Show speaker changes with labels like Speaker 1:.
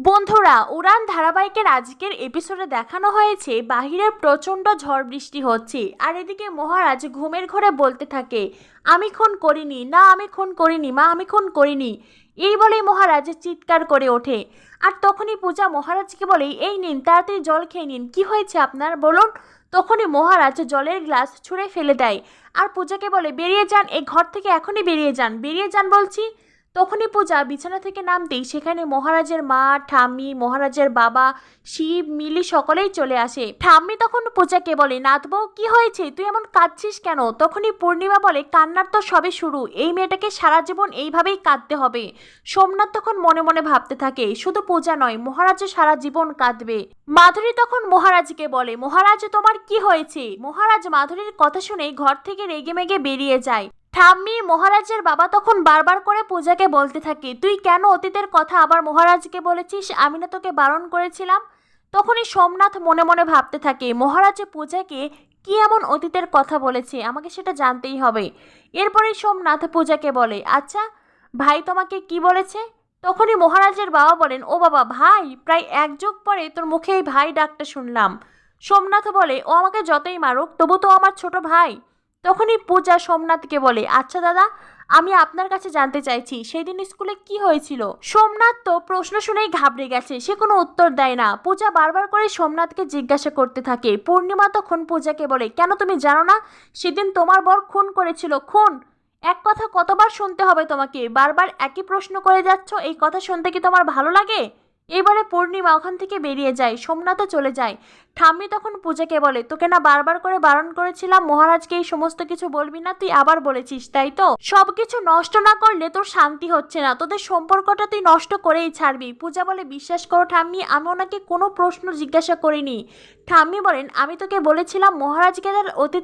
Speaker 1: বন্ধুরা, উড়ান ধারাবাহিকের আজকের এপিসোডে দেখানো হয়েছে বাহিরে প্রচণ্ড ঝড় বৃষ্টি হচ্ছে, আর এদিকে মহারাজ ঘুমের ঘরে বলতে থাকে, আমি খুন করিনি, না আমি খুন করিনি, মা আমি খুন করিনি। এই বলেই মহারাজ চিৎকার করে ওঠে। আর তখনই পূজা মহারাজকে বলে, এই নিন তাড়াতাড়ি জল খেয়ে নিন, কি হয়েছে আপনার বলুন। তখনই মহারাজ জলের গ্লাস ছুঁড়ে ফেলে দেয় আর পূজাকে বলে, বেরিয়ে যান, এই ঘর থেকে এখনই বেরিয়ে যান, বেরিয়ে যান বলছি। তখনই পূজা বিছানা থেকে নামতেই সেখানে মহারাজের মা, ঠাম্মি, মহারাজের বাবা, শিব, মিলি সকলেই চলে আসে। ঠাম্মি তখন পূজাকে বলে, নাথবউ কি হয়েছে, তুই এমন কাঁদছিস কেন? তখনই পূর্ণিমা বলে, কান্নার তো সবে শুরু, এই মেয়েটাকে সারা জীবন এইভাবেই কাঁদতে হবে। সোমনাথ তখন মনে মনে ভাবতে থাকে, শুধু পূজা নয়, মহারাজও সারা জীবন কাঁদবে। মাধুরী তখন মহারাজকে বলে, মহারাজ তোমার কি হয়েছে? মহারাজ মাধুরীর কথা শুনে ঘর থেকে রেগেমেগে বেরিয়ে যায়। ঠাম্মি, মহারাজের বাবা তখন বারবার করে পূজাকে বলতে থাকে, তুই কেন অতীতের কথা আবার মহারাজকে বলেছিস? আমি না তোকে বারণ করেছিলাম? তখনই সোমনাথ মনে মনে ভাবতে থাকে, মহারাজ পূজাকে কি এমন অতীতের কথা বলেছে, আমাকে সেটা জানতেই হবে। এরপরে সোমনাথ পূজাকে বলে, আচ্ছা ভাই তোমাকে কি বলেছে? তখনই মহারাজের বাবা বলেন, ও বাবা, ভাই? প্রায় এক যুগ পরে তোর মুখে এই ভাই ডাকটা শুনলাম। সোমনাথ বলে, ও আমাকে যতই মারুক তবু তো আমার ছোট ভাই। তখনই পূজা সোমনাথকে বলে, আচ্ছা দাদা, আমি আপনার কাছে জানতে চাইছি সেদিন স্কুলে কি হয়েছিল? সোমনাথ তো প্রশ্ন শুনেই ঘাবড়ে গেছে, সে কোনো উত্তর দেয় না। পূজা বারবার করে সোমনাথকে জিজ্ঞাসা করতে থাকে। পূর্ণিমা তখন পূজাকে বলে, কেন তুমি জানো না সেদিন তোমার বর খুন করেছিল? খুন? এক কথা কতবার শুনতে হবে তোমাকে? বারবার একই প্রশ্ন করে যাচ্ছ, এই কথা শুনতে কি তোমার ভালো লাগে? এবারে পূর্ণিমা ওখান থেকে বেরিয়ে যায়, সোমনাথও চলে যায়। ঠাম্মি তখন পূজাকে বলে, তোকে না বারবার করে বারণ করেছিলাম মহারাজকে এই সমস্ত কিছু বলবি না, তুই আবার বলেছিস, তাই তো? সবকিছু নষ্ট না করলে তোর শান্তি হচ্ছে না, তোদের সম্পর্কটা তুই নষ্ট করেই ছাড়বি। পূজা বলে, বিশ্বাস করো ঠাম্মি, আমি ওনাকে কোনো প্রশ্ন জিজ্ঞাসা করিনি। ঠাম্মি বলেন, আমি তোকে বলেছিলাম মহারাজকে তার অতীত